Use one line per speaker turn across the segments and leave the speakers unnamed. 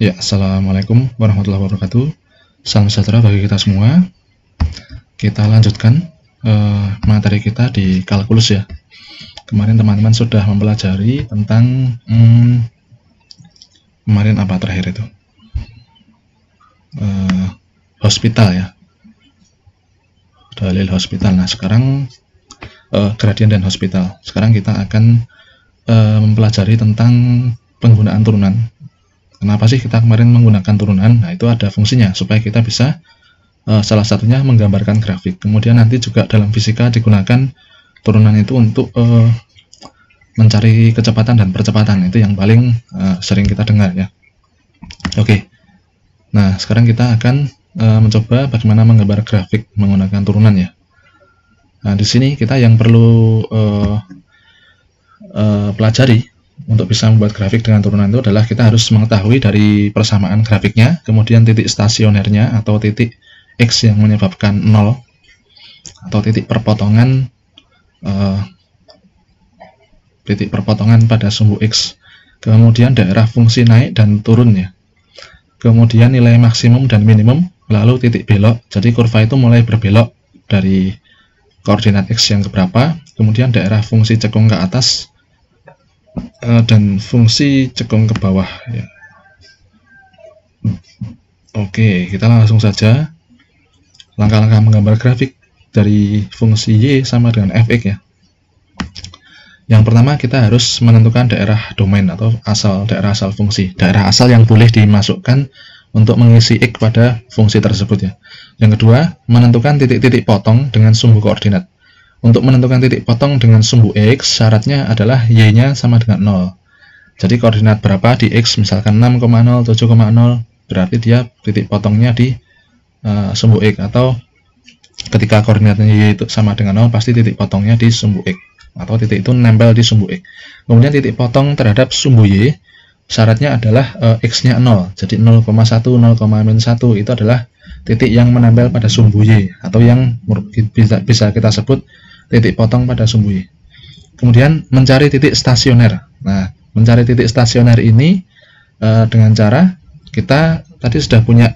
Ya, assalamualaikum warahmatullahi wabarakatuh. Salam sejahtera bagi kita semua. Kita lanjutkan materi kita di kalkulus ya. Kemarin teman-teman sudah mempelajari tentang kemarin apa terakhir itu? Hospital ya. Dalil hospital. Nah, sekarang gradien dan hospital. Sekarang kita akan mempelajari tentang penggunaan turunan. Kenapa sih kita kemarin menggunakan turunan? Nah, itu ada fungsinya supaya kita bisa salah satunya menggambarkan grafik. Kemudian nanti juga dalam fisika digunakan turunan itu untuk mencari kecepatan dan percepatan. Itu yang paling sering kita dengar ya. Oke. Nah, sekarang kita akan mencoba bagaimana menggambar grafik menggunakan turunan ya. Nah, di sini kita yang perlu pelajari untuk bisa membuat grafik dengan turunan itu adalah kita harus mengetahui dari persamaan grafiknya, kemudian titik stasionernya atau titik X yang menyebabkan 0 atau titik perpotongan pada sumbu X, kemudian daerah fungsi naik dan turunnya, kemudian nilai maksimum dan minimum, lalu titik belok. Jadi kurva itu mulai berbelok dari koordinat X yang keberapa, kemudian daerah fungsi cekung ke atas dan fungsi cekung ke bawah ya. Oke, kita langsung saja langkah-langkah menggambar grafik dari fungsi Y sama dengan fx ya. Yang pertama kita harus menentukan daerah domain atau daerah asal fungsi, daerah asal yang boleh dimasukkan untuk mengisi X pada fungsi tersebut ya. Yang kedua, menentukan titik-titik potong dengan sumbu koordinat. Untuk menentukan titik potong dengan sumbu X, syaratnya adalah Y-nya sama dengan 0. Jadi koordinat berapa di X, misalkan 6,0, 7,0, berarti dia titik potongnya di sumbu X. Atau ketika koordinatnya Y itu sama dengan 0, pasti titik potongnya di sumbu X. Atau titik itu nempel di sumbu X. Kemudian titik potong terhadap sumbu Y, syaratnya adalah X-nya 0. Jadi 0,1, 0,-1 itu adalah titik yang menempel pada sumbu Y. Atau yang bisa kita sebut titik potong pada sumbu Y. Kemudian mencari titik stasioner. Nah, mencari titik stasioner ini dengan cara kita tadi sudah punya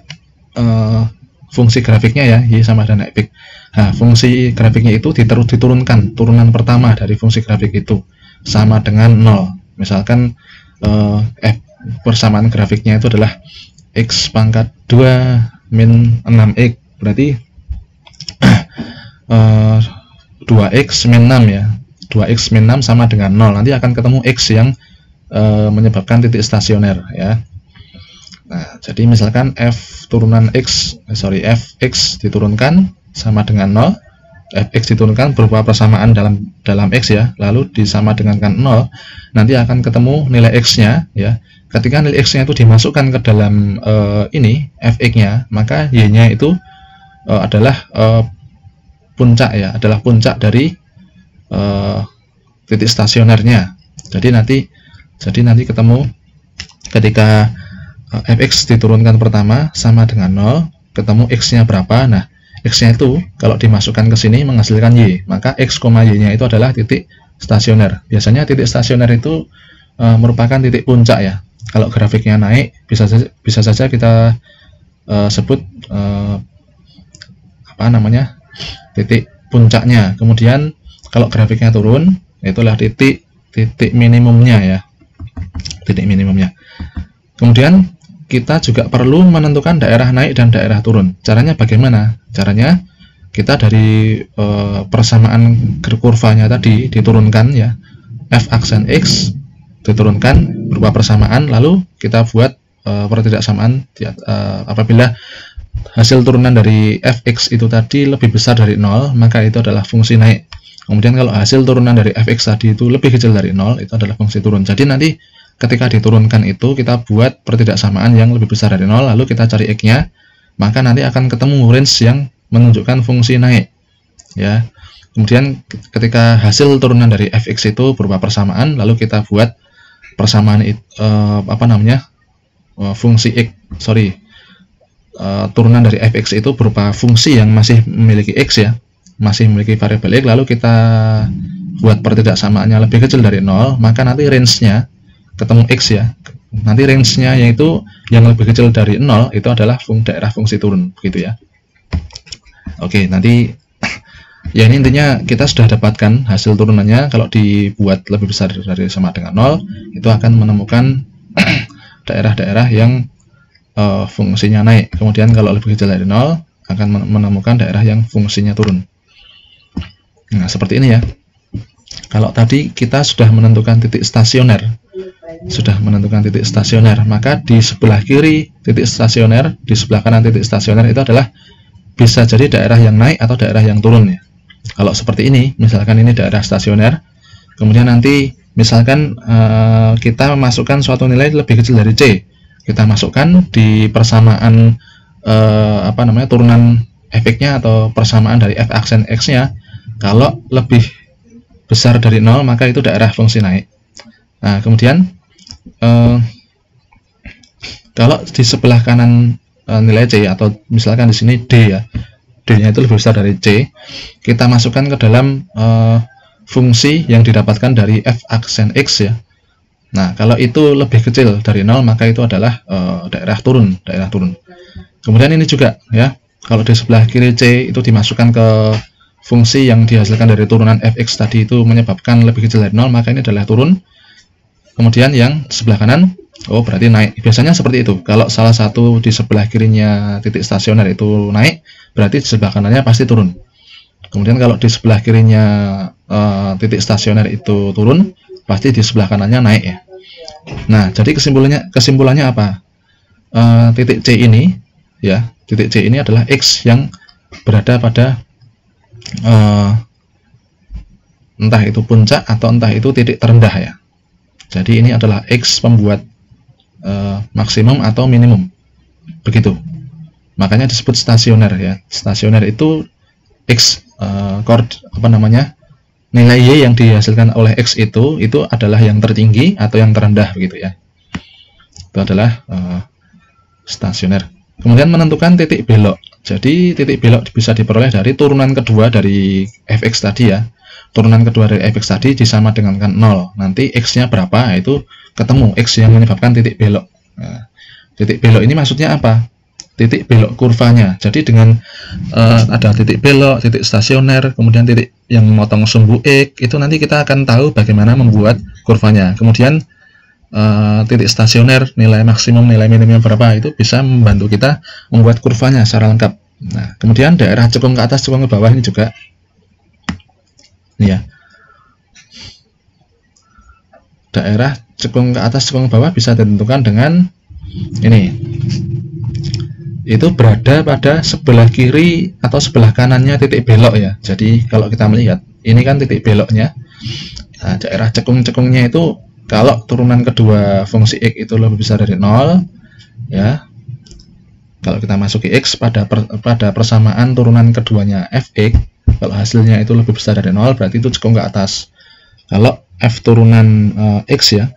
fungsi grafiknya ya, Y sama dengan fx. Nah, fungsi grafiknya itu diturunkan. Turunan pertama dari fungsi grafik itu sama dengan 0. Misalkan persamaan grafiknya itu adalah X pangkat 2 min 6x. Berarti 2x min 6 ya. 2x min 6 sama dengan 0. Nanti akan ketemu X yang menyebabkan titik stasioner ya. Nah, jadi misalkan fx diturunkan sama dengan 0. Fx diturunkan berupa persamaan dalam X ya. Lalu disama dengankan 0. Nanti akan ketemu nilai X-nya ya. Ketika nilai X-nya itu dimasukkan ke dalam ini fx-nya, maka Y-nya itu adalah puncak ya, adalah puncak dari titik stasionernya. Jadi nanti ketemu ketika fx diturunkan pertama sama dengan 0, ketemu x-nya berapa. Nah, x-nya itu kalau dimasukkan ke sini menghasilkan y, maka x, y-nya itu adalah titik stasioner. Biasanya titik stasioner itu merupakan titik puncak ya. Kalau grafiknya naik, bisa saja kita sebut titik puncaknya. Kemudian kalau grafiknya turun, itulah titik minimumnya ya, titik minimumnya. Kemudian kita juga perlu menentukan daerah naik dan daerah turun. Caranya bagaimana? Caranya kita dari persamaan kurvanya tadi diturunkan ya, f aksen x diturunkan berupa persamaan, lalu kita buat pertidaksamaan apabila hasil turunan dari fx itu tadi lebih besar dari 0, maka itu adalah fungsi naik. Kemudian kalau hasil turunan dari fx tadi itu lebih kecil dari 0, itu adalah fungsi turun. Jadi nanti ketika diturunkan itu kita buat pertidaksamaan yang lebih besar dari 0, lalu kita cari x-nya, maka nanti akan ketemu range yang menunjukkan fungsi naik ya. Kemudian ketika hasil turunan dari fx itu berupa persamaan, lalu kita buat persamaan fungsi x, turunan dari fx itu berupa fungsi yang masih memiliki x ya, masih memiliki variabel x, lalu kita buat pertidaksamaannya lebih kecil dari 0, maka nanti range-nya ketemu x ya. Nanti range-nya yaitu yang lebih kecil dari 0 itu adalah daerah fungsi turun, begitu ya. Oke, nanti ya ini intinya kita sudah dapatkan hasil turunannya. Kalau dibuat lebih besar dari sama dengan 0, itu akan menemukan daerah-daerah yang fungsinya naik. Kemudian kalau lebih kecil dari 0 akan menemukan daerah yang fungsinya turun. Nah, seperti ini ya. Kalau tadi kita sudah menentukan titik stasioner, maka di sebelah kiri titik stasioner, di sebelah kanan titik stasioner itu adalah bisa jadi daerah yang naik atau daerah yang turun ya. Kalau seperti ini, misalkan ini daerah stasioner, kemudian nanti misalkan kita memasukkan suatu nilai lebih kecil dari C, kita masukkan di persamaan turunan efeknya atau persamaan dari f aksen x-nya. Kalau lebih besar dari 0, maka itu daerah fungsi naik. Nah, kemudian kalau di sebelah kanan nilai C, atau misalkan di sini D ya, D-nya itu lebih besar dari C, kita masukkan ke dalam fungsi yang didapatkan dari f aksen x ya. Nah, kalau itu lebih kecil dari 0, maka itu adalah daerah turun. Kemudian ini juga ya, kalau di sebelah kiri C itu dimasukkan ke fungsi yang dihasilkan dari turunan fx tadi itu menyebabkan lebih kecil dari 0, maka ini adalah turun. Kemudian yang sebelah kanan, berarti naik. Biasanya seperti itu. Kalau salah satu di sebelah kirinya titik stasioner itu naik, berarti di sebelah kanannya pasti turun. Kemudian kalau di sebelah kirinya titik stasioner itu turun, pasti di sebelah kanannya naik ya. Nah, jadi kesimpulannya apa? Titik C ini ya, titik C ini adalah x yang berada pada entah itu puncak atau entah itu titik terendah ya. Jadi ini adalah x pembuat maksimum atau minimum, begitu. Makanya disebut stasioner ya. Stasioner itu x nilai y yang dihasilkan oleh x itu adalah yang tertinggi atau yang terendah, begitu ya. Itu adalah stasioner. Kemudian menentukan titik belok. Jadi titik belok bisa diperoleh dari turunan kedua dari fx tadi ya. Turunan kedua dari fx tadi disama dengan 0. Nanti x-nya berapa, itu ketemu x yang menyebabkan titik belok. Nah, titik belok ini maksudnya apa? Titik belok kurvanya. Jadi dengan ada titik belok, titik stasioner, kemudian titik yang memotong sumbu x, itu nanti kita akan tahu bagaimana membuat kurvanya. Kemudian titik stasioner, nilai maksimum, nilai minimum berapa, itu bisa membantu kita membuat kurvanya secara lengkap. Nah, kemudian daerah cekung ke atas, cekung ke bawah ini juga ini ya. Daerah cekung ke atas, cekung ke bawah bisa ditentukan dengan ini. Itu berada pada sebelah kiri atau sebelah kanannya titik belok ya. Jadi kalau kita melihat, ini kan titik beloknya. Nah, daerah cekung-cekungnya itu kalau turunan kedua fungsi x itu lebih besar dari 0 ya. Kalau kita masuki x pada persamaan turunan keduanya fx, kalau hasilnya itu lebih besar dari 0, berarti itu cekung ke atas. Kalau f turunan x ya,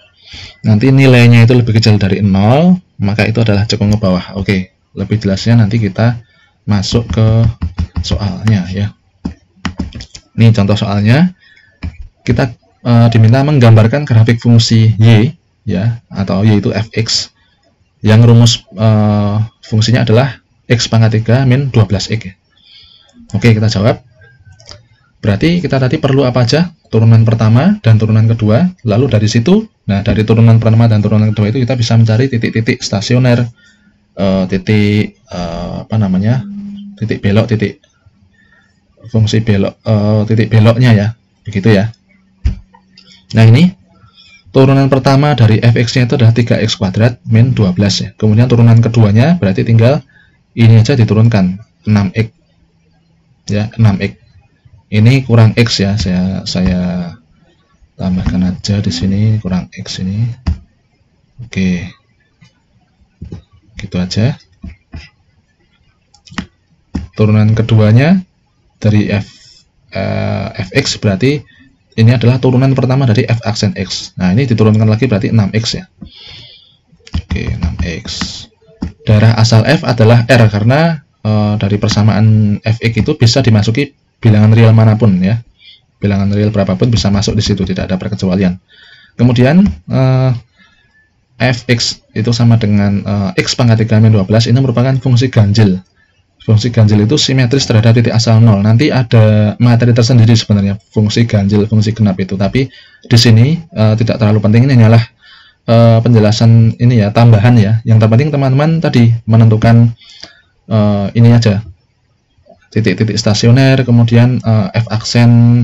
nanti nilainya itu lebih kecil dari 0, maka itu adalah cekung ke bawah. Oke, lebih jelasnya nanti kita masuk ke soalnya ya. Ini contoh soalnya. Kita diminta menggambarkan grafik fungsi y ya, atau y itu fx yang rumus fungsinya adalah x pangkat 3 min 12x. Oke, kita jawab. Berarti kita tadi perlu apa aja? Turunan pertama dan turunan kedua. Lalu dari situ, nah dari turunan pertama dan turunan kedua itu kita bisa mencari titik-titik stasioner, titik titik belok, titik fungsi belok, titik beloknya ya, begitu ya. Nah, ini turunan pertama dari fx-nya itu adalah 3x kuadrat min 12 ya. Kemudian turunan keduanya berarti tinggal ini aja diturunkan, 6x ya, 6x. Ini kurang x ya, saya tambahkan aja di sini, kurang x ini. Oke, gitu aja. Turunan keduanya dari fx berarti ini adalah turunan pertama dari f aksen x. Nah, ini diturunkan lagi berarti 6x ya. Oke, 6x. Daerah asal f adalah R karena dari persamaan fx itu bisa dimasuki bilangan real manapun ya. Bilangan real berapapun bisa masuk di situ, tidak ada perkecualian. Kemudian fx itu sama dengan x pangkat 3 min 12 ini merupakan fungsi ganjil. Fungsi ganjil itu simetris terhadap titik asal 0. Nanti ada materi tersendiri sebenarnya fungsi ganjil, fungsi genap itu. Tapi di sini tidak terlalu penting, ini hanyalah penjelasan ini ya, tambahan ya. Yang terpenting teman-teman tadi menentukan ini aja, titik-titik stasioner, kemudian f aksen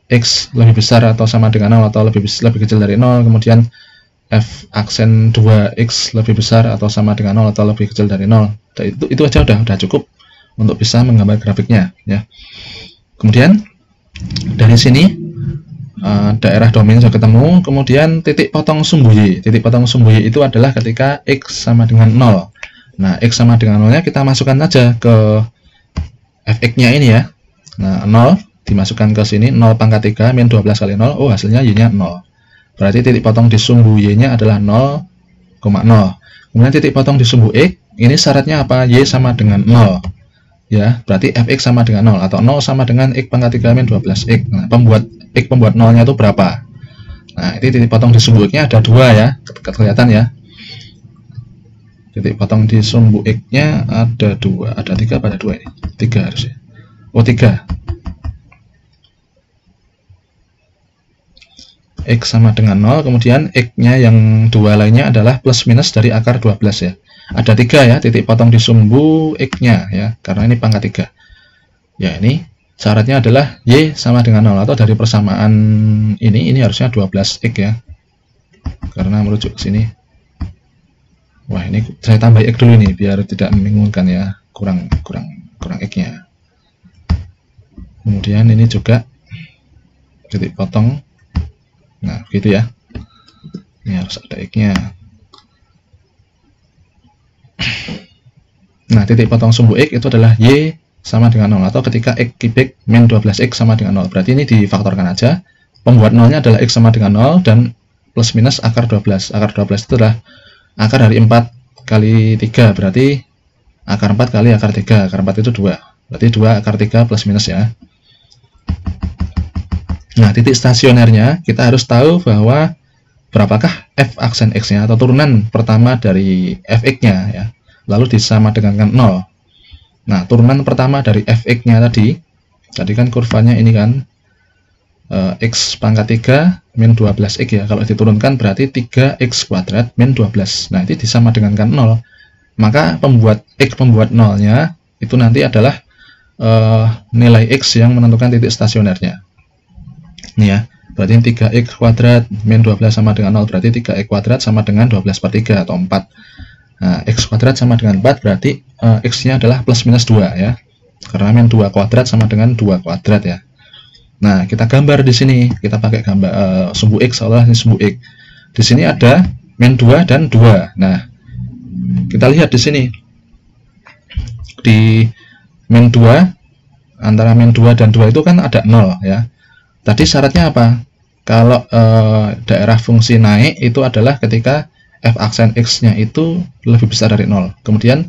x lebih besar atau sama dengan 0 atau lebih kecil dari 0, kemudian f aksen 2x lebih besar atau sama dengan 0 atau lebih kecil dari 0. Itu aja udah cukup untuk bisa menggambar grafiknya ya. Kemudian dari sini daerah domain sudah ketemu, kemudian titik potong sumbu y. Titik potong sumbu y itu adalah ketika x sama dengan 0. Nah, x sama dengan 0 nya kita masukkan saja ke fx-nya ini ya. Nah, 0 dimasukkan ke sini, 0 pangkat 3 min 12 kali 0, oh hasilnya y-nya 0. Berarti titik potong di sumbu y-nya adalah 0,0. Kemudian titik potong di sumbu x, ini syaratnya apa? Y sama dengan 0. Ya, berarti fx sama dengan 0 atau 0 sama dengan x pangkat 3 min 12x. Nah, pembuat 0-nya itu berapa? Nah, ini titik potong di sumbu x-nya ada 2 ya, kelihatan ya. Titik potong di sumbu x-nya ada 2, ada 3 pada 2 ini. 3 harusnya. Oh, 3. X sama dengan 0, kemudian X-nya yang 2 lainnya adalah plus minus dari akar 12 ya. Ada 3 ya, titik potong di sumbu X-nya ya, karena ini pangkat 3. Ya, ini syaratnya adalah Y sama dengan 0, atau dari persamaan ini harusnya 12X ya. Karena merujuk ke sini. Wah, ini saya tambah X dulu nih, biar tidak membingungkan ya, kurang X-nya. Kemudian ini juga titik potong. Nah, gitu ya. Ini harus ada X-nya. Nah, titik potong sumbu X itu adalah Y sama dengan 0, atau ketika X kubik min 12X sama dengan 0. Berarti ini difaktorkan aja. Pembuat 0-nya adalah X sama dengan 0 dan plus minus akar 12. Akar 12 itu adalah akar dari 4 kali 3. Berarti akar 4 kali akar 3. Akar 4 itu 2. Berarti 2 akar 3 plus minus ya. Nah, titik stasionernya kita harus tahu bahwa berapakah f aksen x-nya atau turunan pertama dari fx-nya ya. Lalu disama dengan 0. Nah, turunan pertama dari fx-nya tadi kan kurvanya ini kan x pangkat 3 min 12x ya. Kalau diturunkan berarti 3x kuadrat min 12. Nah, ini disama dengan 0. Maka pembuat 0-nya itu nanti adalah nilai x yang menentukan titik stasionernya. Ini ya, berarti 3x kuadrat min 12 sama dengan 0, berarti 3x kuadrat sama dengan 12 per 3 atau 4. Nah, x kuadrat sama dengan 4 berarti x-nya adalah plus minus 2 ya, karena min 2 kuadrat sama dengan 2 kuadrat ya. Nah, kita gambar di sini, kita pakai gambar sumbu x, seolah ini sumbu x. Di sini ada min 2 dan 2. Nah, kita lihat di sini, di min 2, antara min 2 dan 2 itu kan ada 0 ya. Tadi syaratnya apa? Kalau daerah fungsi naik itu adalah ketika f aksen x-nya itu lebih besar dari 0. Kemudian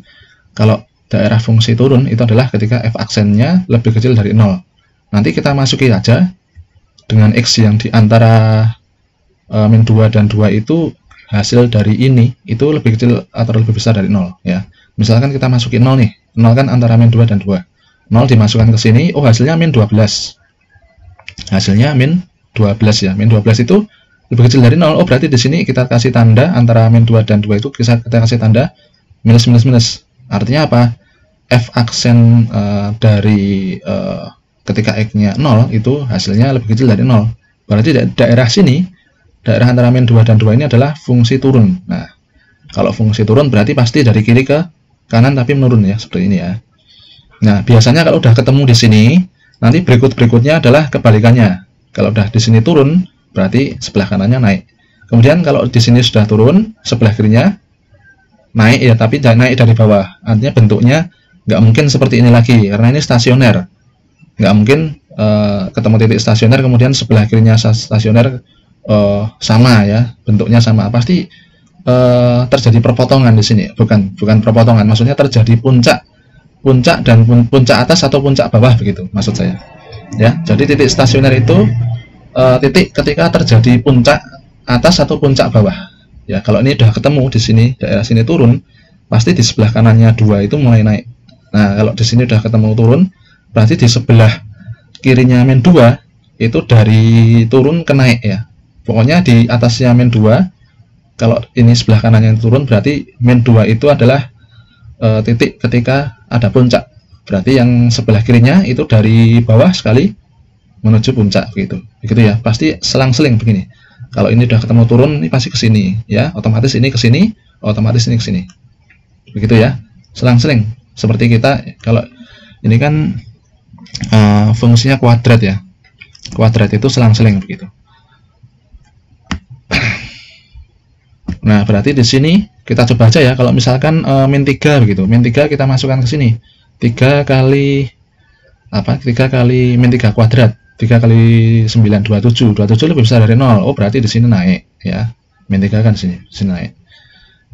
kalau daerah fungsi turun itu adalah ketika f aksennya lebih kecil dari 0. Nanti kita masuki aja dengan x yang di antara min 2 dan 2 itu hasil dari ini itu lebih kecil atau lebih besar dari 0 ya. Misalkan kita masuki 0 nih. 0 kan antara min 2 dan 2. 0 dimasukkan ke sini, oh hasilnya min 12. Hasilnya min 12 ya. Min 12 itu lebih kecil dari 0. Oh, berarti di sini kita kasih tanda antara min 2 dan 2 itu kita kasih tanda minus minus minus. Artinya apa? F aksen dari ketika x-nya 0 itu hasilnya lebih kecil dari 0. Berarti daerah sini, daerah antara min 2 dan 2 ini adalah fungsi turun. Nah, kalau fungsi turun berarti pasti dari kiri ke kanan tapi menurun ya, seperti ini ya. Nah, biasanya kalau udah ketemu di sini, nanti berikutnya adalah kebalikannya. Kalau udah di sini turun, berarti sebelah kanannya naik. Kemudian kalau di sini sudah turun, sebelah kirinya naik ya, tapi naik dari bawah. Artinya bentuknya nggak mungkin seperti ini lagi, karena ini stasioner. Nggak mungkin ketemu titik stasioner, kemudian sebelah kirinya stasioner sama ya, bentuknya sama. Pasti terjadi perpotongan di sini, bukan perpotongan, maksudnya terjadi puncak dan puncak atas atau puncak bawah begitu maksud saya ya. Jadi titik stasioner itu titik ketika terjadi puncak atas atau puncak bawah ya. Kalau ini udah ketemu di sini, daerah sini turun, pasti di sebelah kanannya 2 itu mulai naik. Nah, kalau di sini udah ketemu turun, berarti di sebelah kirinya min 2 itu dari turun ke naik ya. Pokoknya di atasnya min 2, kalau ini sebelah kanannya turun, berarti min 2 itu adalah titik ketika ada puncak. Berarti yang sebelah kirinya itu dari bawah sekali menuju puncak gitu. Begitu ya. Pasti selang-seling begini. Kalau ini udah ketemu turun, ini pasti ke sini ya. Otomatis ini ke sini, otomatis ini ke sini. Begitu ya. Selang-seling. Seperti kita kalau ini kan fungsinya kuadrat ya. Kuadrat itu selang-seling begitu. Nah, berarti di sini kita coba aja ya. Kalau misalkan min 3 begitu. Min 3 kita masukkan ke sini. 3 kali apa? 3 kali min 3 kuadrat. 3 kali 9, 27. 27 lebih besar dari 0. Oh, berarti di sini naik ya. Min 3 kan di sini naik.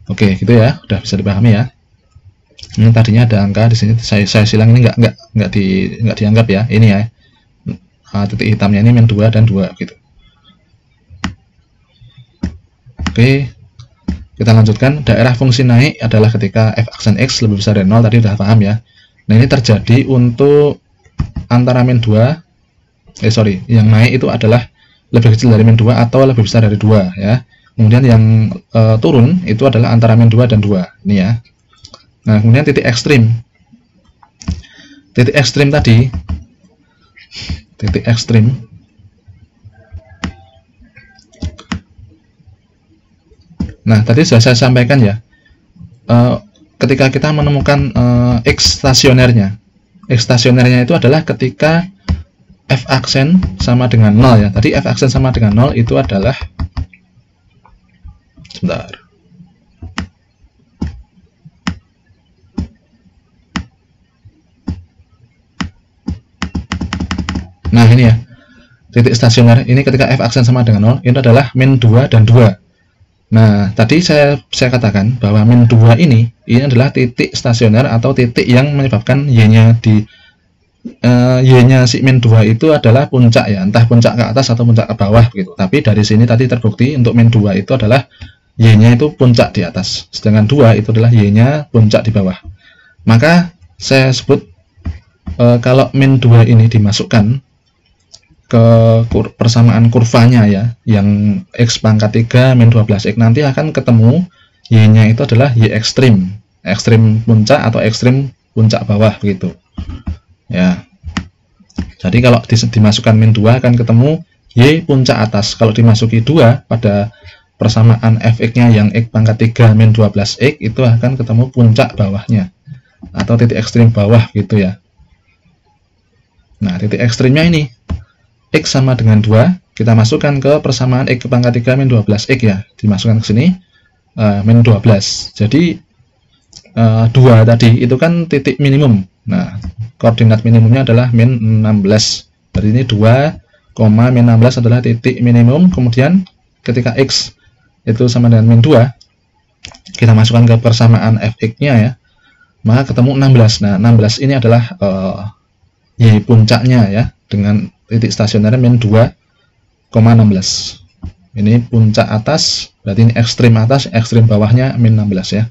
Oke, gitu ya. Udah bisa dipahami ya. Ini tadinya ada angka di sini, saya silang ini enggak dianggap ya. Ini ya. Titik hitamnya ini min 2 dan 2 gitu. Oke. Kita lanjutkan. Daerah fungsi naik adalah ketika f aksen x lebih besar dari 0. Tadi udah paham ya. Nah, ini terjadi untuk antara min 2 yang naik itu adalah lebih kecil dari min 2 atau lebih besar dari 2 ya. Kemudian yang turun itu adalah antara min 2 dan 2 ini ya. Nah, kemudian titik ekstrim tadi, titik ekstrim nah tadi sudah saya sampaikan ya, ketika kita menemukan x stasionernya itu adalah ketika f aksen sama dengan 0 ya. Tadi f aksen sama dengan 0 itu adalah, sebentar, nah ini ya, titik stasioner ini ketika f aksen sama dengan 0 itu adalah min 2 dan 2. Nah, tadi saya katakan bahwa min 2 ini adalah titik stasioner atau titik yang menyebabkan y-nya y-nya si min 2 itu adalah puncak ya, entah puncak ke atas atau puncak ke bawah gitu. Tapi dari sini tadi terbukti untuk min 2 itu adalah y-nya itu puncak di atas, sedangkan 2 itu adalah y-nya puncak di bawah. Maka saya sebut kalau min 2 ini dimasukkan ke persamaan kurvanya ya, yang x pangkat 3 min 12x, nanti akan ketemu y-nya itu adalah y ekstrim puncak atau ekstrim puncak bawah gitu ya. Jadi kalau dimasukkan min 2 akan ketemu y puncak atas. Kalau dimasuki 2 pada persamaan fx-nya yang x pangkat 3 min 12x, itu akan ketemu puncak bawahnya atau titik ekstrim bawah gitu ya. Nah, titik ekstrimnya ini x sama dengan 2, kita masukkan ke persamaan x pangkat 3 min 12x ya, dimasukkan ke sini min 12. Jadi 2 tadi itu kan titik minimum. Nah, koordinat minimumnya adalah min 16. Berarti ini 2, min 16 adalah titik minimum. Kemudian ketika x itu sama dengan min 2, kita masukkan ke persamaan fx-nya ya, maka ketemu 16. Nah, 16 ini adalah y puncaknya ya, dengan titik stasioner min 2,16. Ini puncak atas, berarti ini ekstrim atas, ekstrim bawahnya min 16 ya.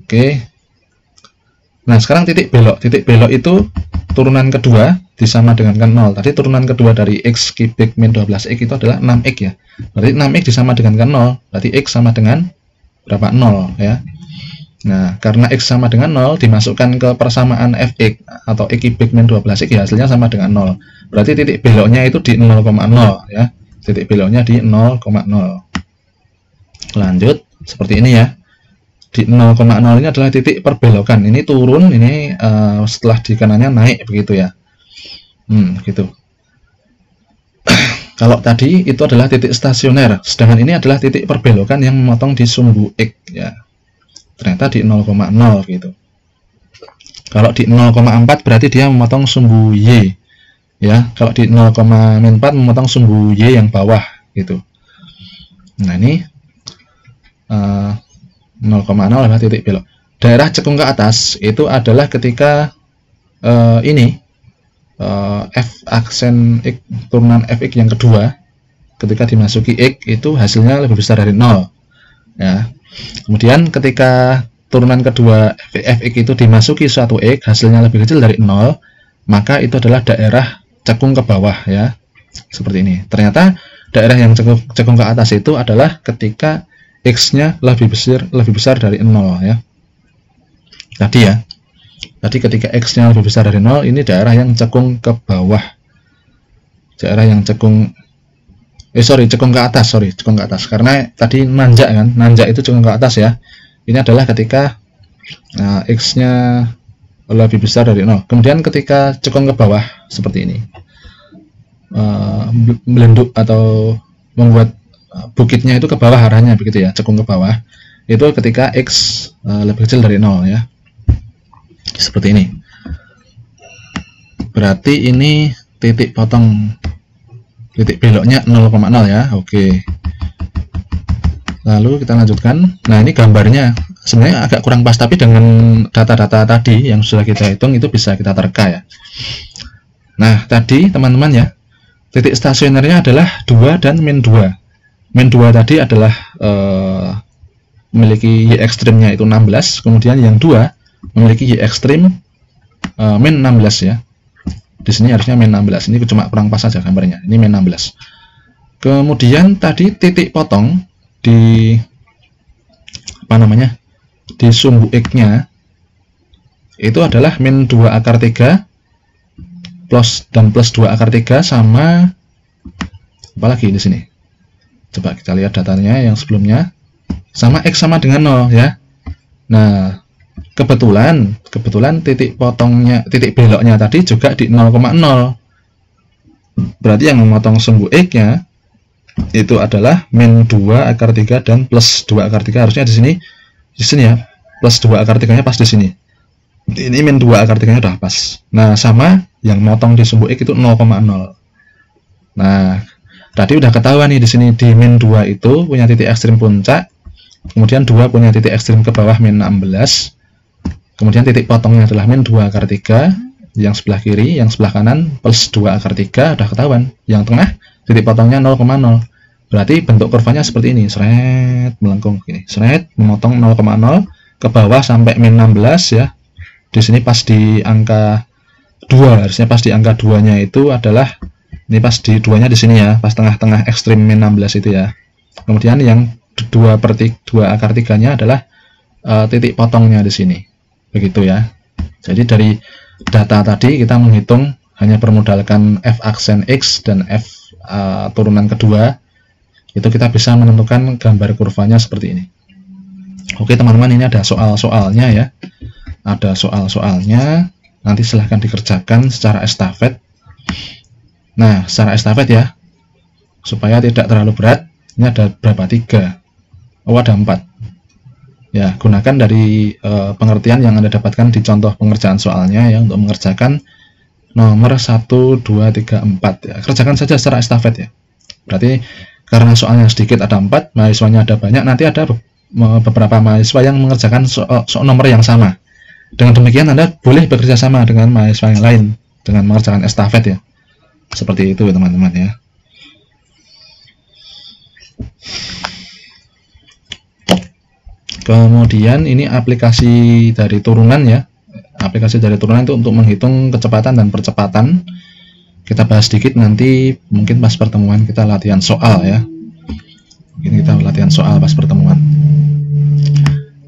Oke. Nah, sekarang titik belok itu turunan kedua disama dengan 0. Tadi turunan kedua dari x kubik min 12x itu adalah 6x ya. Berarti 6x disama dengan 0, berarti x sama dengan berapa? 0 ya. Nah, karena x sama dengan 0 dimasukkan ke persamaan fx atau x kubik min 12x ya, hasilnya sama dengan 0. Berarti titik beloknya itu di 0,0 ya. Titik beloknya di 0,0. Lanjut seperti ini ya. Di 0,0 ini adalah titik perbelokan. Ini turun, ini setelah di kanannya naik begitu ya. Gitu. Kalau tadi itu adalah titik stasioner, sedangkan ini adalah titik perbelokan yang memotong di sumbu x ya. Ternyata di 0,0 gitu. Kalau di 0,4 berarti dia memotong sumbu y ya. Kalau di 0,4 memotong sumbu y yang bawah gitu. Nah, ini 0,0 adalah titik belok. Daerah cekung ke atas itu adalah ketika f aksen x, turunan fx yang kedua, ketika dimasuki x itu hasilnya lebih besar dari 0. ya. Kemudian ketika turunan kedua fx itu dimasuki suatu x, hasilnya lebih kecil dari 0, maka itu adalah daerah cekung ke bawah ya. Seperti ini. Ternyata daerah yang cekung ke atas itu adalah ketika x-nya lebih besar dari 0 ya. Tadi ketika x-nya lebih besar dari 0, ini daerah yang cekung ke bawah. Daerah yang cekung cekung ke atas, karena tadi nanjak kan, nanjak itu cekung ke atas ya. Ini adalah ketika x-nya lebih besar dari 0. Kemudian ketika cekung ke bawah seperti ini, melenduk atau membuat bukitnya itu ke bawah arahnya begitu ya, cekung ke bawah, itu ketika x lebih kecil dari 0 ya. Seperti ini. Berarti ini titik potong, titik beloknya 0,0 ya. Oke. Lalu kita lanjutkan. Nah, ini gambarnya sebenarnya agak kurang pas, tapi dengan data-data tadi yang sudah kita hitung itu bisa kita terka ya. Nah, tadi teman-teman ya, titik stasionernya adalah 2 dan min 2. Min 2 tadi adalah memiliki y ekstrimnya itu 16, kemudian yang 2 memiliki y ekstrim min 16 ya. Di sini harusnya min 16. Ini cuma kurang pas saja gambarnya. Ini min 16. Kemudian tadi titik potong di di sumbu x-nya itu adalah min 2 akar 3 plus 2 akar 3 sama apalagi di sini. Coba kita lihat datanya yang sebelumnya, sama x sama dengan 0 ya. Nah, kebetulan titik potongnya, titik beloknya tadi juga di 0,0. Berarti yang memotong sumbu x-nya itu adalah min 2 akar 3 dan plus 2 akar 3. Harusnya di sini ya, plus 2 akar 3-nya pas di sini. Ini min 2 akar 3-nya udah pas. Nah, sama yang motong di sumbu x itu 0,0. Nah, tadi udah ketahuan nih di sini di min 2 itu punya titik ekstrim puncak, kemudian 2 punya titik ekstrim ke bawah min 16. Kemudian titik potongnya adalah min 2 akar 3, yang sebelah kiri, yang sebelah kanan plus 2 akar 3, udah ketahuan. Yang tengah titik potongnya 0,0. Berarti bentuk kurvanya seperti ini, seret melengkung gini, seret memotong 0,0 ke bawah sampai min 16 ya. Di sini pas di angka 2, harusnya pas di angka 2-nya itu adalah ini pas di 2-nya di sini ya, pas tengah-tengah ekstrim min 16 itu ya. Kemudian yang 2 akar 3-nya adalah titik potongnya di sini. Begitu ya. Jadi dari data tadi kita menghitung hanya bermodalkan f aksen x dan f turunan kedua, itu kita bisa menentukan gambar kurvanya seperti ini. Oke teman-teman, ini ada soal-soalnya ya. Ada soal-soalnya, nanti silahkan dikerjakan secara estafet. Nah, secara estafet ya, supaya tidak terlalu berat. Ini ada berapa? 3. Oh, ada 4. Ya, gunakan dari pengertian yang Anda dapatkan di contoh pengerjaan soalnya ya, untuk mengerjakan nomor 1, 2, 3, 4 ya. Kerjakan saja secara estafet ya. Berarti karena soalnya sedikit ada 4, mahasiswanya ada banyak, nanti ada beberapa mahasiswa yang mengerjakan soal nomor yang sama. Dengan demikian Anda boleh bekerja sama dengan mahasiswa yang lain dengan mengerjakan estafet ya. Seperti itu teman-teman ya. Kemudian ini aplikasi dari turunan ya. Aplikasi dari turunan itu untuk menghitung kecepatan dan percepatan. Kita bahas sedikit nanti, mungkin pas pertemuan kita latihan soal ya. Mungkin kita latihan soal pas pertemuan.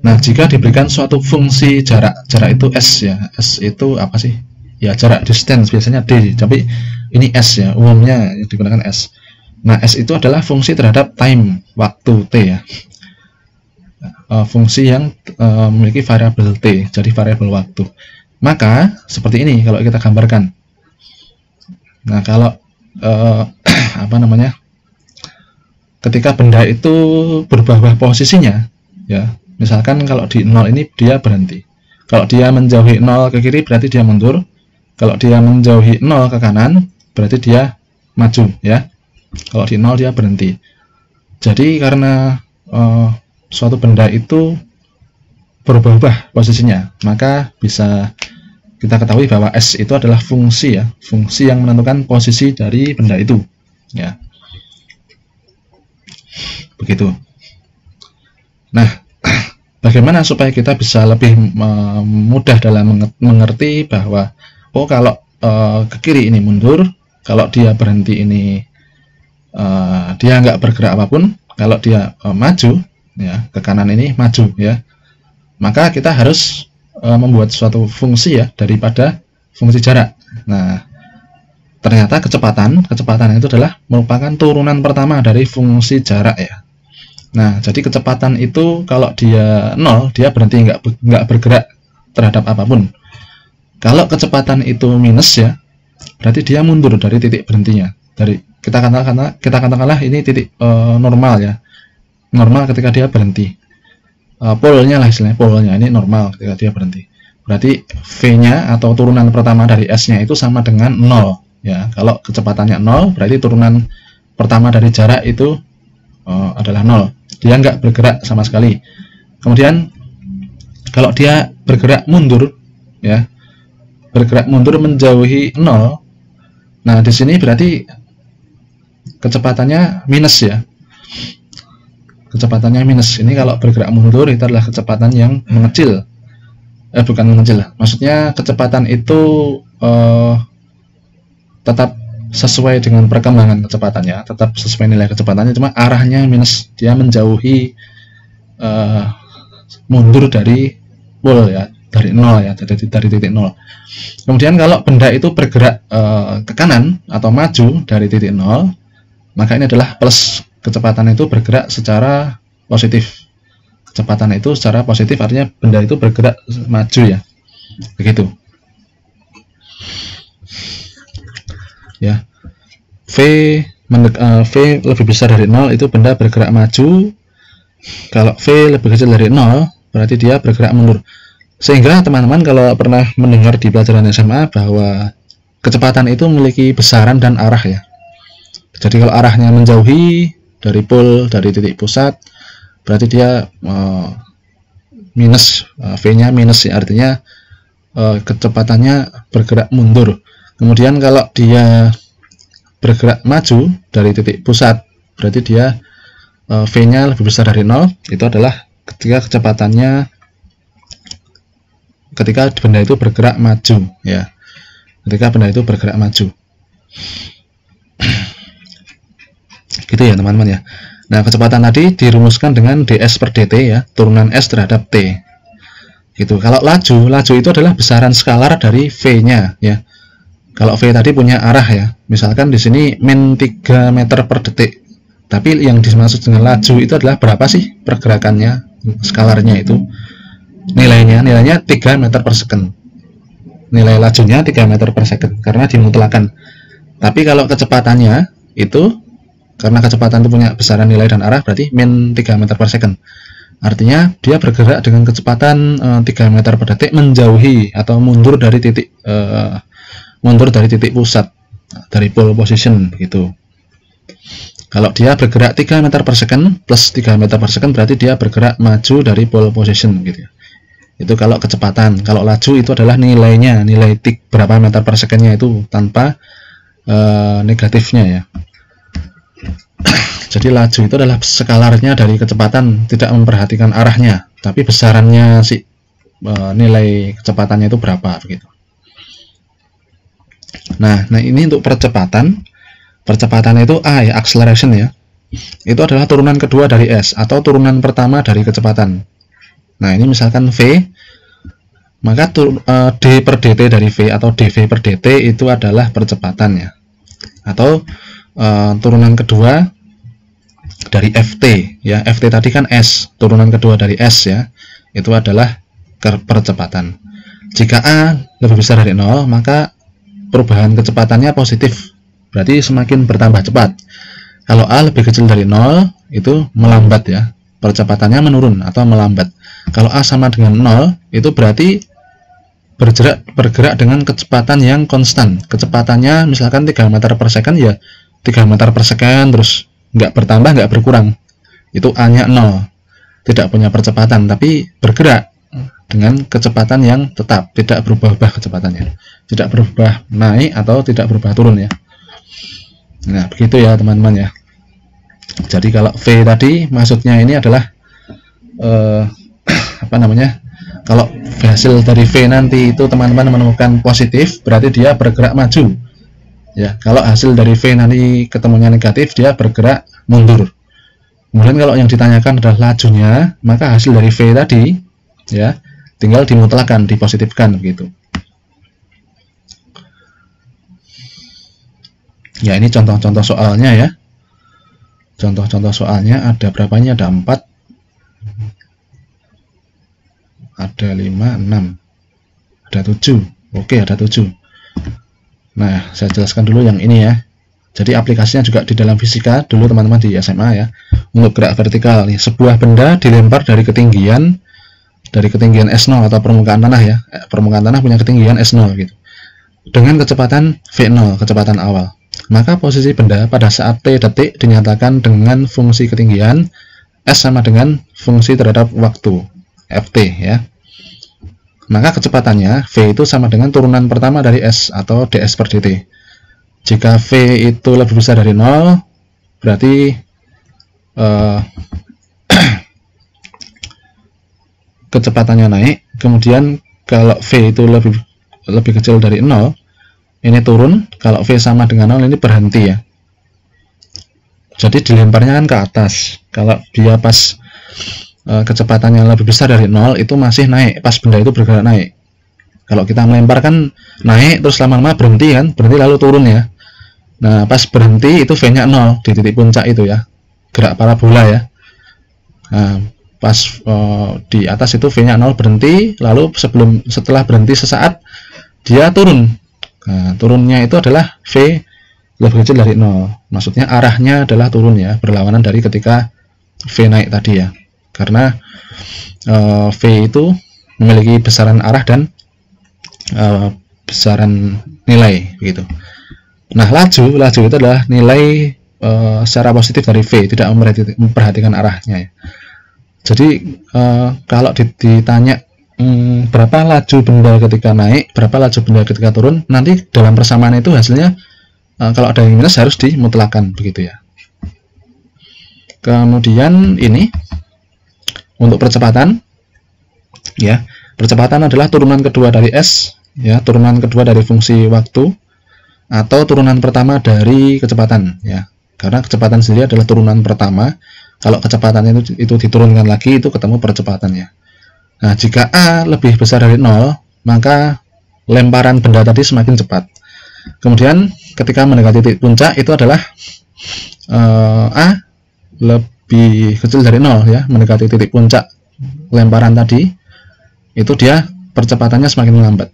Nah, jika diberikan suatu fungsi jarak itu S ya. S itu apa sih? Ya, jarak, distance, biasanya D, tapi ini S ya, umumnya digunakan S. Nah, S itu adalah fungsi terhadap time, waktu T ya. Fungsi yang memiliki variabel T, jadi variabel waktu. Maka, seperti ini kalau kita gambarkan. Nah, kalau ketika benda itu berubah posisinya ya, misalkan kalau di 0 ini dia berhenti, kalau dia menjauhi 0 ke kiri berarti dia mundur, kalau dia menjauhi 0 ke kanan berarti dia maju ya, kalau di 0 dia berhenti. Jadi karena suatu benda itu berubah-ubah posisinya, maka bisa kita ketahui bahwa S itu adalah fungsi ya, fungsi yang menentukan posisi dari benda itu ya. Begitu. Nah, bagaimana supaya kita bisa lebih mudah dalam mengerti bahwa kalau ke kiri ini mundur, kalau dia berhenti ini dia nggak bergerak apapun, kalau dia maju ya ke kanan ini maju ya, maka kita harus membuat suatu fungsi ya daripada fungsi jarak. Nah, ternyata kecepatan itu adalah merupakan turunan pertama dari fungsi jarak ya. Nah, jadi kecepatan itu kalau dia 0, dia berhenti, nggak bergerak terhadap apapun. Kalau kecepatan itu minus ya, berarti dia mundur dari titik berhentinya. Dari kita katakanlah ini titik normal ya, normal ketika dia berhenti. Polnya lah istilahnya, polnya ini normal ketika dia berhenti. Berarti V-nya atau turunan pertama dari S-nya itu sama dengan 0 ya. Kalau kecepatannya 0, berarti turunan pertama dari jarak itu adalah 0. Dia nggak bergerak sama sekali. Kemudian kalau dia bergerak mundur ya, bergerak mundur menjauhi 0, nah di sini berarti kecepatannya minus ya. Kecepatannya minus. Ini kalau bergerak mundur itu adalah kecepatan yang mengecil. Bukan mengecil, maksudnya kecepatan itu tetap sesuai dengan perkembangan kecepatannya, tetap sesuai nilai kecepatannya, cuma arahnya minus, dia menjauhi mundur dari pol ya, dari 0 ya, dari titik 0. Kemudian kalau benda itu bergerak ke kanan atau maju dari titik 0, maka ini adalah plus, kecepatan itu bergerak secara positif. Kecepatan itu secara positif artinya benda itu bergerak maju ya, begitu ya. V lebih besar dari 0 itu benda bergerak maju. Kalau V lebih kecil dari 0 berarti dia bergerak mundur. Sehingga teman-teman kalau pernah mendengar di pelajaran SMA bahwa kecepatan itu memiliki besaran dan arah ya. Jadi kalau arahnya menjauhi dari pol, dari titik pusat, berarti dia minus, V-nya minus ya, artinya kecepatannya bergerak mundur. Kemudian kalau dia bergerak maju dari titik pusat, berarti dia V-nya lebih besar dari 0, itu adalah ketika kecepatannya, ketika benda itu bergerak maju ya, ketika benda itu bergerak maju. Gitu ya teman-teman ya. Nah, kecepatan tadi dirumuskan dengan ds per dt ya, turunan s terhadap t. Gitu. Kalau laju itu adalah besaran skalar dari v-nya ya. Kalau v tadi punya arah ya, misalkan di sini min 3 meter per detik. Tapi yang dimaksud dengan laju itu adalah berapa sih pergerakannya, skalarnya itu. Nilainya 3 meter per second. Nilai lajunya 3 meter per second karena dimutlakan. Tapi kalau kecepatannya itu, karena kecepatan itu punya besaran nilai dan arah, berarti min 3 meter per second. Artinya dia bergerak dengan kecepatan 3 meter per detik menjauhi atau mundur dari titik pusat, dari pole position begitu. Kalau dia bergerak 3 meter per second plus 3 meter per second berarti dia bergerak maju dari pole position gitu ya. Itu kalau kecepatan. Kalau laju itu adalah nilainya, nilai berapa meter per secondnya itu tanpa negatifnya ya. Jadi laju itu adalah skalarnya dari kecepatan, tidak memperhatikan arahnya, tapi besarannya nilai kecepatannya itu berapa begitu. Nah ini untuk percepatan itu A ya, acceleration ya. Itu adalah turunan kedua dari S atau turunan pertama dari kecepatan. Nah ini misalkan V, maka d per dt dari V atau dv per dt itu adalah percepatannya, atau turunan kedua dari ft ya. Ft tadi kan S, turunan kedua dari S ya, itu adalah percepatan. Jika A lebih besar dari 0, maka perubahan kecepatannya positif, berarti semakin bertambah cepat. Kalau A lebih kecil dari 0, itu melambat ya, percepatannya menurun atau melambat. Kalau A sama dengan 0, itu berarti bergerak dengan kecepatan yang konstan. Kecepatannya misalkan 3 meter per second ya, 3 meter per second, terus nggak bertambah, nggak berkurang. Itu A-nya 0, tidak punya percepatan, tapi bergerak dengan kecepatan yang tetap, tidak berubah-ubah kecepatannya, tidak berubah naik atau tidak berubah turun ya. Nah begitu ya teman-teman ya. Jadi kalau V tadi maksudnya ini adalah apa namanya, kalau hasil dari V nanti itu teman-teman menemukan positif, berarti dia bergerak maju ya. Kalau hasil dari V nanti ketemunya negatif, dia bergerak mundur. Kemudian kalau yang ditanyakan adalah lajunya, maka hasil dari V tadi ya tinggal dimutlakan, dipositifkan begitu. Ya, ini contoh-contoh soalnya ya. Contoh-contoh soalnya ada berapanya? Ada 4, ada 5, 6, ada 7. Oke, ada 7. Nah, saya jelaskan dulu yang ini ya. Jadi aplikasinya juga di dalam fisika dulu teman-teman di SMA ya. Untuk gerak vertikal nih, sebuah benda dilempar dari ketinggian S0 atau permukaan tanah ya. Permukaan tanah punya ketinggian S0 gitu. Dengan kecepatan V0, kecepatan awal. Maka posisi benda pada saat T detik dinyatakan dengan fungsi ketinggian S sama dengan fungsi terhadap waktu Ft ya. Maka kecepatannya V itu sama dengan turunan pertama dari S atau ds per dt. Jika V itu lebih besar dari 0, berarti kecepatannya naik. Kemudian kalau V itu lebih kecil dari 0, ini turun. Kalau V sama dengan 0, ini berhenti ya. Jadi dilemparnya kan ke atas. Kalau dia pas kecepatannya lebih besar dari 0, itu masih naik pas benda itu bergerak naik. Kalau kita melempar kan naik terus lama-lama berhenti kan, berhenti lalu turun ya. Nah, pas berhenti itu V-nya 0 di titik puncak itu ya, gerak parabola ya. Nah, pas di atas itu V-nya 0 berhenti, lalu setelah berhenti sesaat dia turun. Nah, turunnya itu adalah V lebih kecil dari 0. Maksudnya arahnya adalah turun ya, berlawanan dari ketika V naik tadi ya. Karena V itu memiliki besaran arah dan besaran nilai begitu. Nah, laju itu adalah nilai secara positif dari V, tidak memperhatikan arahnya ya. Jadi kalau ditanya berapa laju benda ketika naik, berapa laju benda ketika turun, nanti dalam persamaan itu hasilnya kalau ada yang minus harus dimutlakan begitu ya. Kemudian ini untuk percepatan ya, percepatan adalah turunan kedua dari S ya, turunan kedua dari fungsi waktu atau turunan pertama dari kecepatan ya. Karena kecepatan sendiri adalah turunan pertama, kalau kecepatan itu diturunkan lagi itu ketemu percepatannya. Nah, jika A lebih besar dari 0, maka lemparan benda tadi semakin cepat. Kemudian ketika mendekati titik puncak itu adalah A lebih kecil dari 0 ya, mendekati titik puncak lemparan tadi, itu dia percepatannya semakin melambat.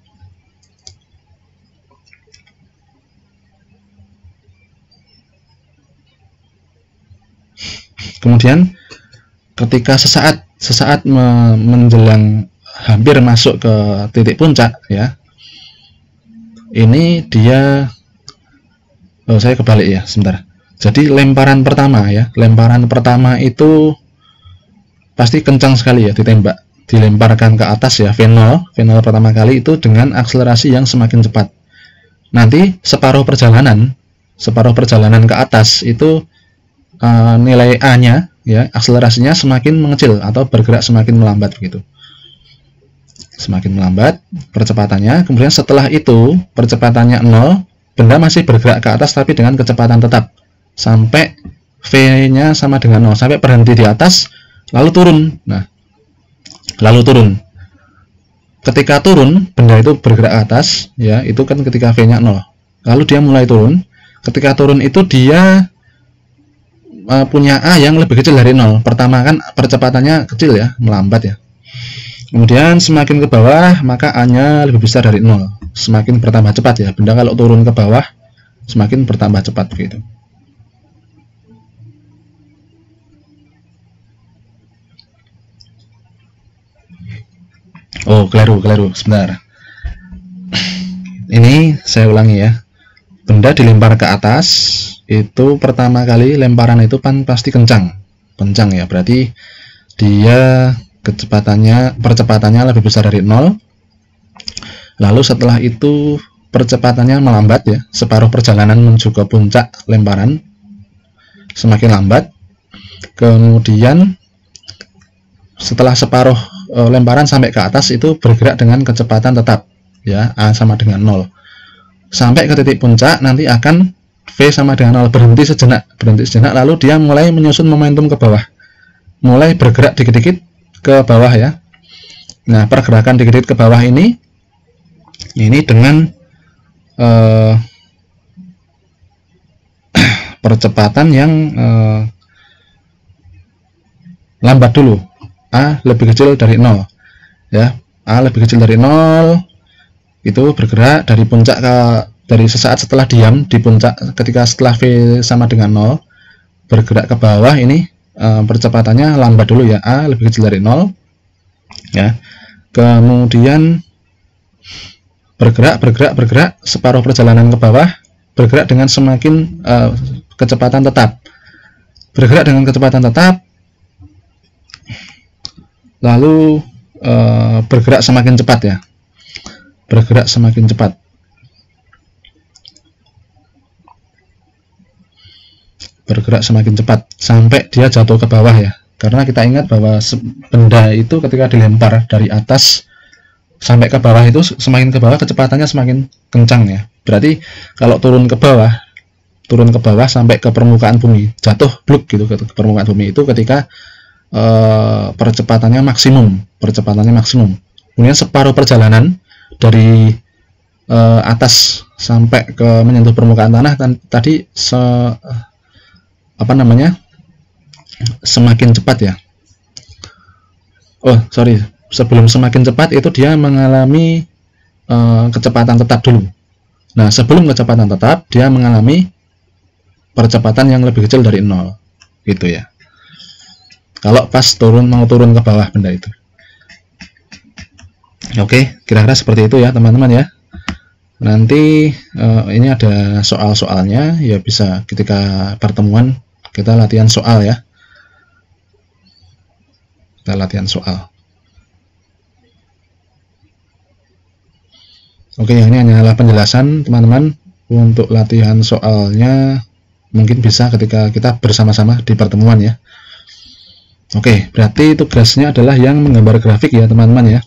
Kemudian ketika sesaat menjelang hampir masuk ke titik puncak ya, ini dia saya kebalik ya sebentar. Jadi lemparan pertama ya, lemparan pertama itu pasti kencang sekali ya, ditembak, dilemparkan ke atas ya, V0 pertama kali itu dengan akselerasi yang semakin cepat. Nanti separuh perjalanan ke atas itu nilai A-nya ya, akselerasinya semakin mengecil atau bergerak semakin melambat begitu. Semakin melambat percepatannya. Kemudian setelah itu percepatannya 0, benda masih bergerak ke atas tapi dengan kecepatan tetap sampai V-nya sama dengan 0, sampai berhenti di atas lalu turun. Nah, lalu turun. Ketika turun, benda itu bergerak ke atas ya, itu kan ketika V-nya 0. Lalu dia mulai turun. Ketika turun itu dia punya A yang lebih kecil dari 0. Pertama kan percepatannya kecil ya, melambat ya. Kemudian semakin ke bawah maka A-nya lebih besar dari 0. Semakin bertambah cepat ya. Benda kalau turun ke bawah semakin bertambah cepat begitu. Oh, keliru. Sebentar. Ini saya ulangi ya. Benda dilempar ke atas, itu pertama kali lemparan itu pasti kencang ya, berarti dia percepatannya lebih besar dari 0. Lalu setelah itu percepatannya melambat ya, separuh perjalanan menuju ke puncak lemparan semakin lambat. Kemudian setelah separuh lemparan sampai ke atas itu bergerak dengan kecepatan tetap, ya, A sama dengan 0. Sampai ke titik puncak nanti akan V sama dengan 0, berhenti sejenak, lalu dia mulai menyusun momentum ke bawah, mulai bergerak dikit-dikit ke bawah, ya. Nah, pergerakan dikit-dikit ke bawah ini dengan percepatan yang lambat dulu, A lebih kecil dari 0, ya. A lebih kecil dari 0 itu bergerak dari puncak dari sesaat setelah diam di puncak, ketika setelah V sama dengan 0 bergerak ke bawah ini percepatannya lambat dulu, ya, A lebih kecil dari 0, ya. Kemudian bergerak separuh perjalanan ke bawah, bergerak dengan semakin kecepatan tetap, lalu bergerak semakin cepat, ya, bergerak semakin cepat sampai dia jatuh ke bawah, ya. Karena kita ingat bahwa benda itu ketika dilempar dari atas sampai ke bawah itu semakin ke bawah kecepatannya semakin kencang, ya. Berarti kalau turun ke bawah sampai ke permukaan bumi, jatuh bluk gitu ke permukaan bumi, itu ketika percepatannya maksimum. Kemudian separuh perjalanan dari atas sampai ke menyentuh permukaan tanah tadi semakin cepat, ya. Sebelum semakin cepat itu dia mengalami kecepatan tetap dulu. Nah, sebelum kecepatan tetap dia mengalami percepatan yang lebih kecil dari 0, gitu, ya. Kalau pas mau turun ke bawah benda itu. Oke, kira-kira seperti itu, ya, teman-teman, ya. Nanti ini ada soal-soalnya, ya, bisa ketika pertemuan kita latihan soal, ya. Kita latihan soal. Oke, ini hanyalah penjelasan, teman-teman. Untuk latihan soalnya mungkin bisa ketika kita bersama-sama di pertemuan, ya. Oke, berarti tugasnya adalah yang menggambar grafik, ya, teman-teman, ya.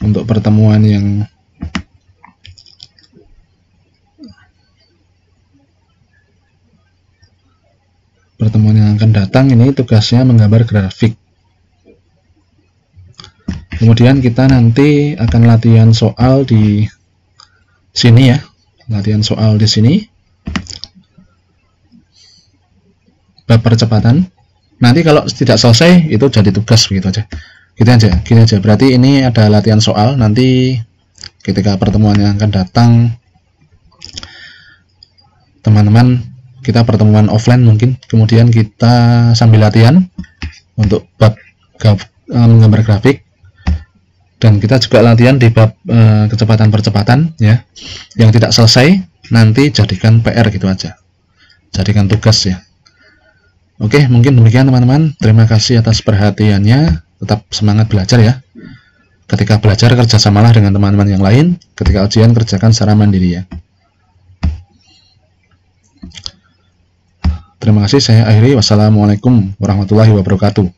Untuk pertemuan yang akan datang ini tugasnya menggambar grafik. Kemudian kita nanti akan latihan soal di sini, ya. Latihan soal di sini. Bab percepatan. Nanti kalau tidak selesai itu jadi tugas, begitu aja. Gini aja. Berarti ini ada latihan soal. Nanti ketika pertemuan yang akan datang, teman-teman, kita pertemuan offline mungkin. Kemudian kita sambil latihan untuk bab menggambar grafik. Dan kita juga latihan di bab kecepatan percepatan, ya. Yang tidak selesai nanti jadikan PR, gitu aja. Jadikan tugas, ya. Oke, mungkin demikian, teman-teman. Terima kasih atas perhatiannya. Tetap semangat belajar, ya. Ketika belajar kerjasamalah dengan teman-teman yang lain. Ketika ujian kerjakan secara mandiri, ya. Terima kasih. Saya akhiri. Wassalamualaikum warahmatullahi wabarakatuh.